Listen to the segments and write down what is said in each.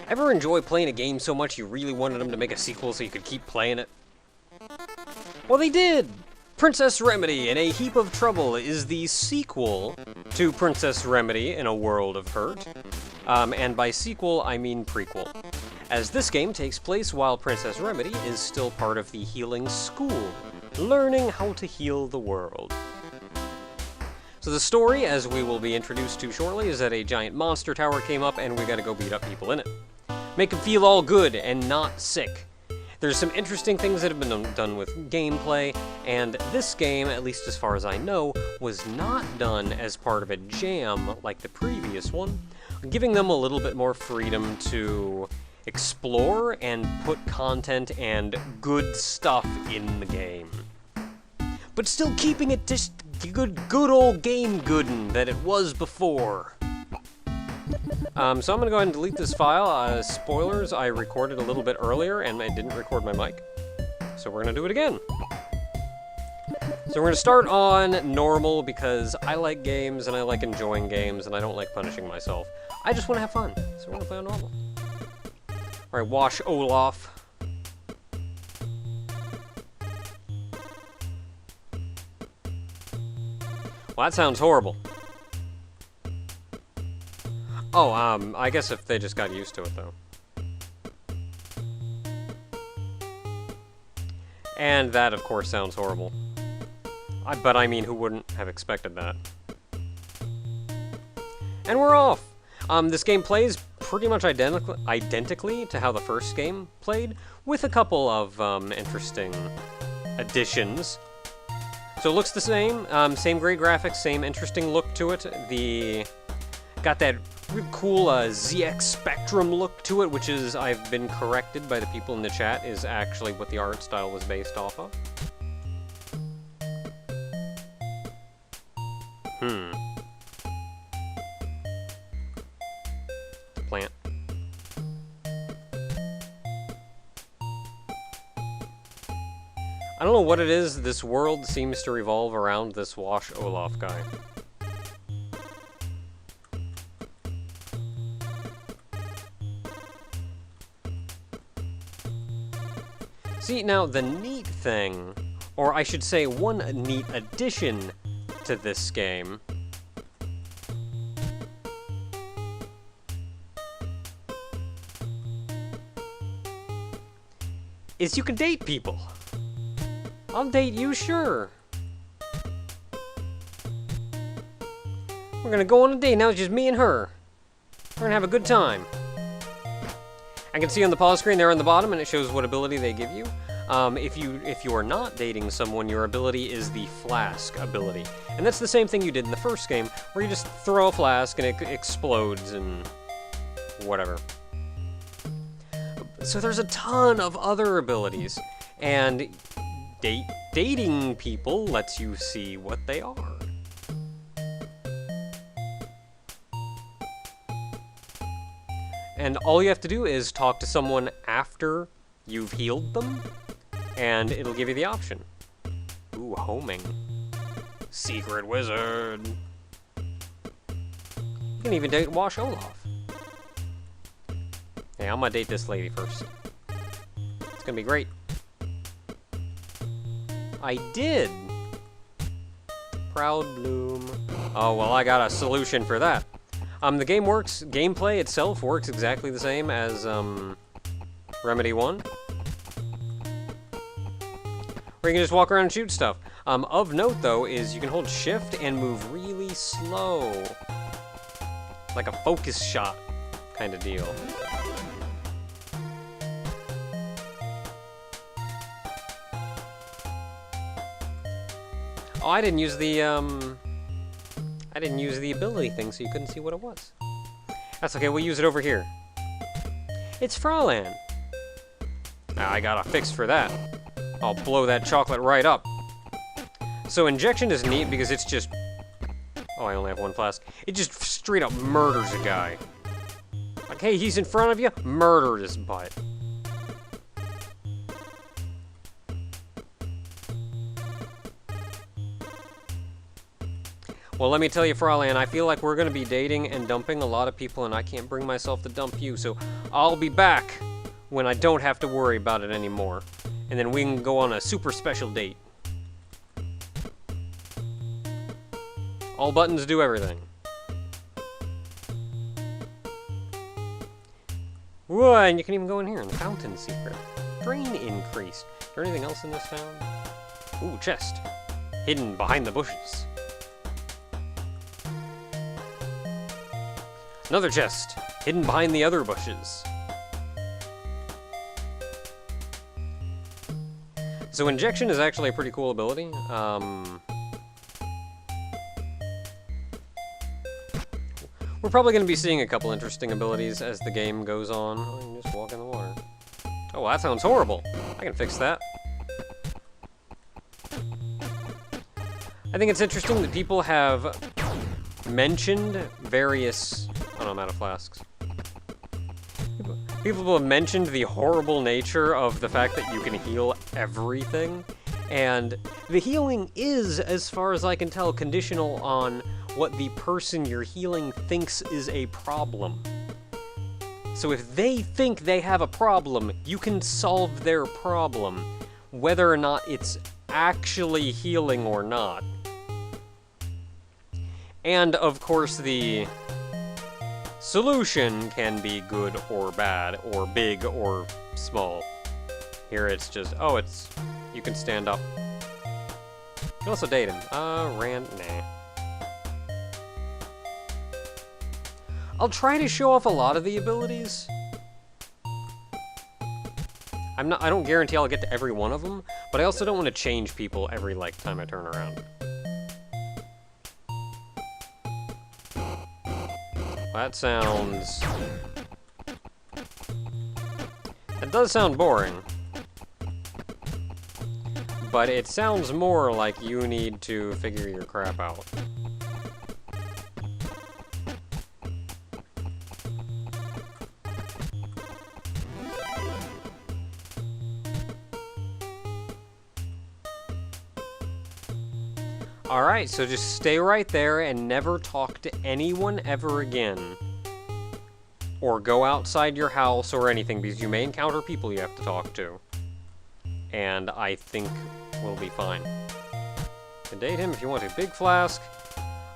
Ever enjoy playing a game so much you really wanted them to make a sequel so you could keep playing it? Well, they did! Princess Remedy in a Heap of Trouble is the sequel to Princess Remedy in a World of Hurt. And by sequel, I mean prequel, as this game takes place while Princess Remedy is still part of the healing school, learning how to heal the world. So the story, as we will be introduced to shortly, is that a giant monster tower came up and we gotta go beat up people in it. Make them feel all good and not sick. There's some interesting things that have been done with gameplay, and this game, at least as far as I know, was not done as part of a jam like the previous one, giving them a little bit more freedom to explore and put content and good stuff in the game. But still keeping it just good old game goodin' that it was before. So I'm going to go ahead and delete this file. Spoilers, I recorded a little bit earlier and I didn't record my mic. So we're going to do it again. So we're going to start on normal because I like games and I like enjoying games and I don't like punishing myself. I just want to have fun. So we're going to play on normal. Alright, wash Olaf. Well, that sounds horrible. Oh, I guess if they just got used to it, though. And that, of course, sounds horrible. But I mean, who wouldn't have expected that? And we're off! This game plays pretty much identically to how the first game played, with a couple of interesting additions. So it looks the same, same great graphics, same interesting look to it. Got that real cool ZX Spectrum look to it, which is, I've been corrected by the people in the chat, is actually what the art style was based off of. Plant. I don't know what it is, this world seems to revolve around this Wash Olaf guy. See, now the neat thing, or I should say one neat addition to this game, is you can date people. I'll date you, sure. We're gonna go on a date, now it's just me and her. We're gonna have a good time. I can see on the pause screen there on the bottom, and it shows what ability they give you. If you are not dating someone, your ability is the flask ability. And that's the same thing you did in the first game, where you just throw a flask and it explodes and whatever. So there's a ton of other abilities, and dating people lets you see what they are. And all you have to do is talk to someone after you've healed them, and it'll give you the option. Ooh, homing. Secret wizard. You can even date Wash Olaf. Hey, I'm gonna date this lady first. It's gonna be great. I did! Proud Bloom. Oh, well, I got a solution for that. The gameplay itself works exactly the same as, Remedy 1. Where you can just walk around and shoot stuff. Of note, though, is you can hold shift and move really slow. Like a focus shot kind of deal. Oh, I didn't use the ability thing, so you couldn't see what it was. That's okay, we'll use it over here. It's Fraulein. Now, I got a fix for that. I'll blow that chocolate right up. So injection is neat because it's just... Oh, I only have one flask. It just straight up murders a guy. Like, hey, he's in front of you, murder his butt. Well, let me tell you, Fraulein, I feel like we're gonna be dating and dumping a lot of people, and I can't bring myself to dump you, so I'll be back when I don't have to worry about it anymore. And then we can go on a super special date. All buttons do everything. Whoa, and you can even go in here in the fountain secret. Drain increased. Is there anything else in this town? Ooh, chest. Hidden behind the bushes. Another chest. Hidden behind the other bushes. So injection is actually a pretty cool ability. We're probably going to be seeing a couple interesting abilities as the game goes on. Oh, you can just walk in the water. Oh, well, that sounds horrible. I can fix that. I think it's interesting that people have mentioned various... Oh no, I'm out of flasks. People have mentioned the horrible nature of the fact that you can heal everything. And the healing is, as far as I can tell, conditional on what the person you're healing thinks is a problem. So if they think they have a problem, you can solve their problem, whether or not it's actually healing or not. And, of course, the solution can be good or bad, or big or small. Here it's just, oh, it's, you can stand up. You can also date him. Nah. I'll try to show off a lot of the abilities. I don't guarantee I'll get to every one of them, but I also don't want to change people every, like, time I turn around. That sounds... It does sound boring. But it sounds more like you need to figure your crap out. Alright, so just stay right there and never talk to anyone ever again. Or go outside your house or anything, because you may encounter people you have to talk to. And I think we'll be fine. You can date him if you want to. Big Flask.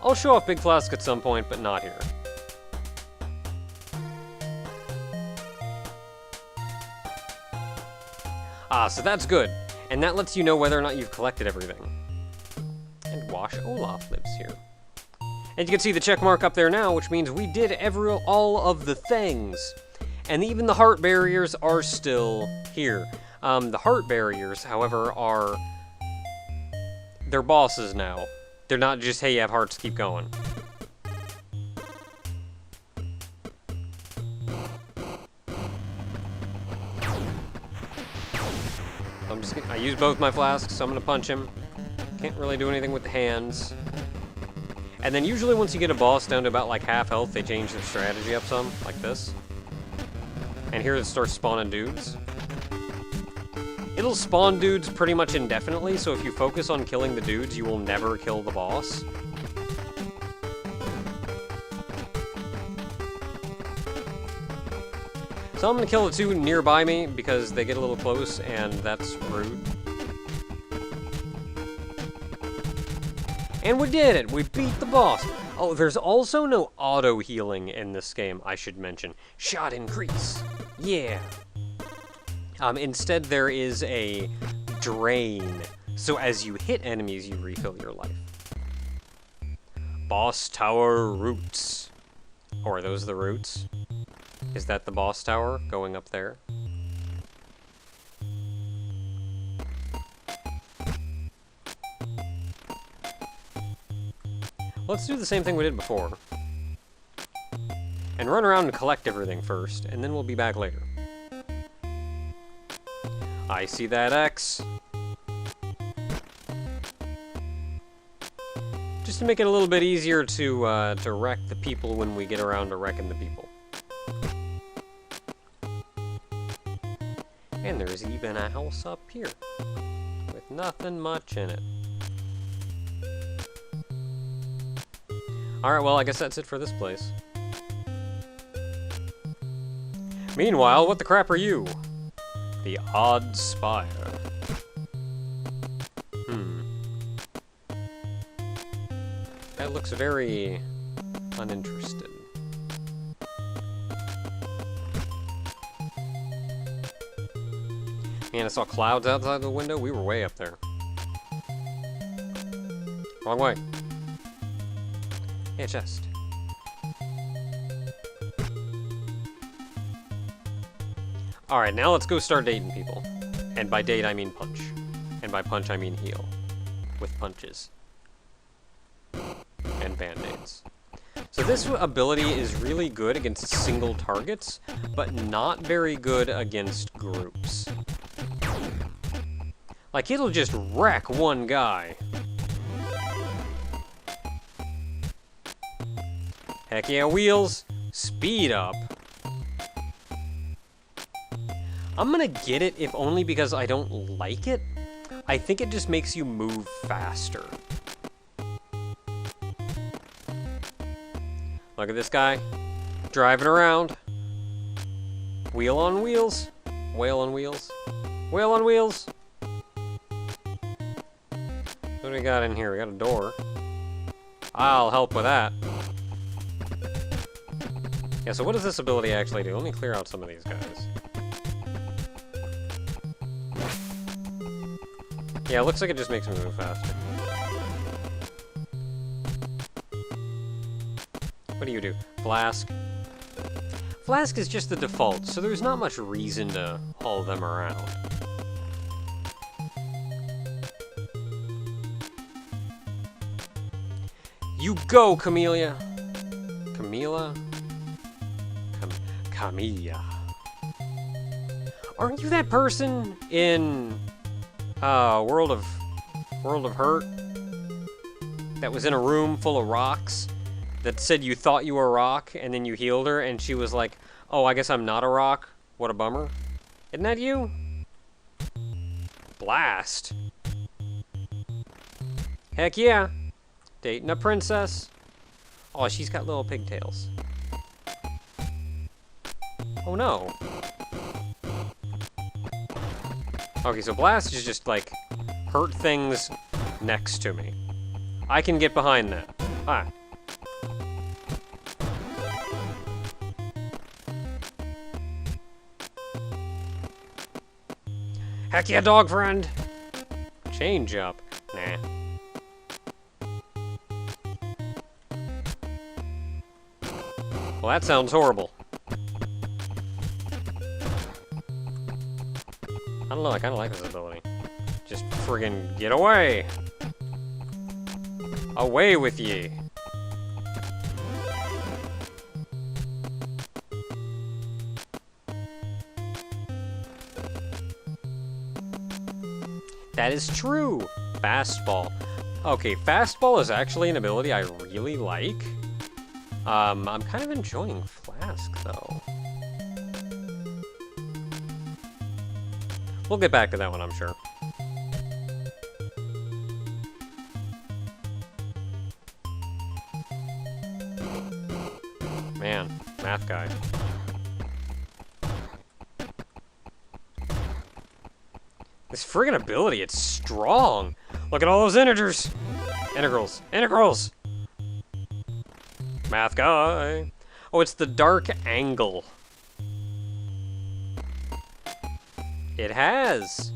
I'll show off Big Flask at some point, but not here. Ah, so that's good. And that lets you know whether or not you've collected everything. And Wash Olaf lives here. And you can see the check mark up there now, which means we did all of the things. And even the heart barriers are still here. The heart barriers, however, are... They're bosses now. They're not just, hey, you have hearts, keep going. I used both my flasks, so I'm gonna punch him. Can't really do anything with the hands. And then usually once you get a boss down to about like half health, they change their strategy up some, like this. And here it starts spawning dudes. It'll spawn dudes pretty much indefinitely, so if you focus on killing the dudes, you will never kill the boss. So I'm gonna kill the two nearby me because they get a little close and that's rude. And we did it! We beat the boss! Oh, there's also no auto-healing in this game, I should mention. Shot increase. Yeah. Instead, there is a drain. So as you hit enemies, you refill your life. Boss Tower Roots. Or are those the roots? Is that the boss tower going up there? Let's do the same thing we did before. And run around and collect everything first, and then we'll be back later. I see that X. Just to make it a little bit easier to wreck the people when we get around to wrecking the people. And there's even a house up here, with nothing much in it. Alright, well, I guess that's it for this place. Meanwhile, what the crap are you? The Odd Spire. That looks very uninterested. Man, I saw clouds outside the window. We were way up there. Wrong way. Hey, chest. Alright, now let's go start dating people. And by date, I mean punch. And by punch, I mean heal. With punches. And band-aids. So this ability is really good against single targets, but not very good against groups. Like, it'll just wreck one guy. Heck yeah, wheels! Speed up! I'm gonna get it, if only because I don't like it. I think it just makes you move faster. Look at this guy. Driving around. Wheel on wheels. Whale on wheels. Whale on wheels. What do we got in here? We got a door. I'll help with that. Yeah, so what does this ability actually do? Let me clear out some of these guys. Yeah, it looks like it just makes me move faster. What do you do? Flask? Flask is just the default, so there's not much reason to haul them around. You go, Camellia! Camilla? Camilla. Aren't you that person in World of Hurt that was in a room full of rocks that said you thought you were a rock and then you healed her and she was like, oh, I guess I'm not a rock? What a bummer. Isn't that you? Blast. Heck yeah. Dating a princess. Oh, she's got little pigtails. Oh no. Okay, so Blast is just like hurt things next to me. I can get behind that. Ah. Heck yeah, dog friend! Change up. Nah. Well, that sounds horrible. I don't know, I kinda like this ability. Just friggin' get away! Away with ye! That is true! Fastball. Okay, Fastball is actually an ability I really like. I'm kind of enjoying Flask, though. We'll get back to that one, I'm sure. Man, math guy. This friggin' ability, it's strong! Look at all those integers! Integrals! Integrals! Math guy! Oh, it's the dark angle. It has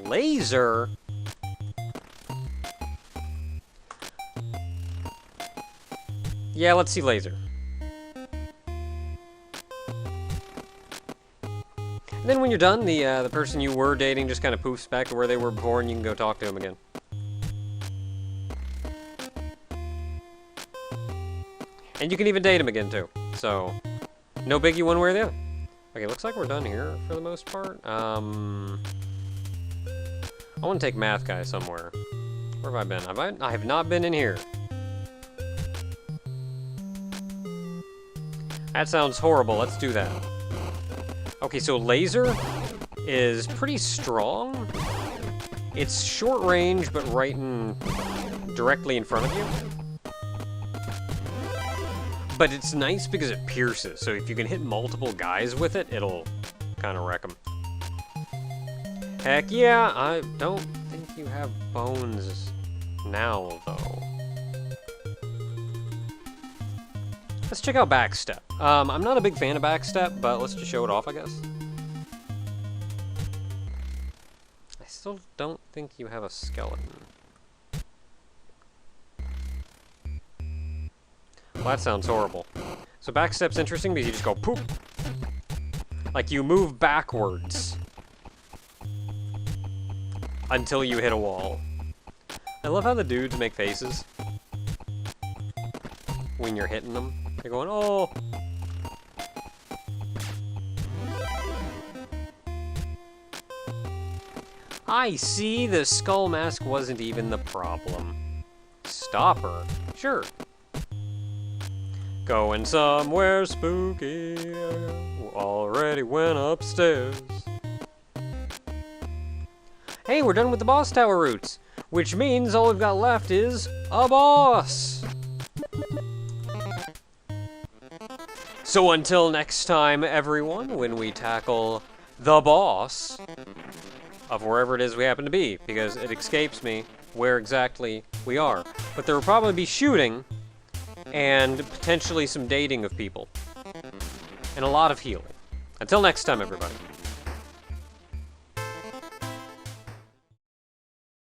laser. Yeah, let's see laser. And then when you're done, the person you were dating just kind of poofs back to where they were before, and you can go talk to him again. And you can even date him again too. So, no biggie one way or the other. Okay, looks like we're done here for the most part. I want to take math guy somewhere. Where have I been? I have not been in here. That sounds horrible. Let's do that. Okay, so laser is pretty strong. It's short range, but right directly in front of you. But it's nice because it pierces, so if you can hit multiple guys with it, it'll kind of wreck them. Heck yeah, I don't think you have bones now, though. Let's check out backstep. I'm not a big fan of backstep, but let's just show it off, I guess. I still don't think you have a skeleton. Well, that sounds horrible. So backstep's interesting because you just go poop. Like you move backwards until you hit a wall. I love how the dudes make faces when you're hitting them. They're going, oh. I see, the skull mask wasn't even the problem. Stopper, sure. Going somewhere spooky, already went upstairs. Hey, we're done with the boss tower routes, which means all we've got left is a boss. So until next time, everyone, when we tackle the boss of wherever it is we happen to be, because it escapes me where exactly we are. But there will probably be shooting and potentially some dating of people and a lot of healing. Until next time, everybody.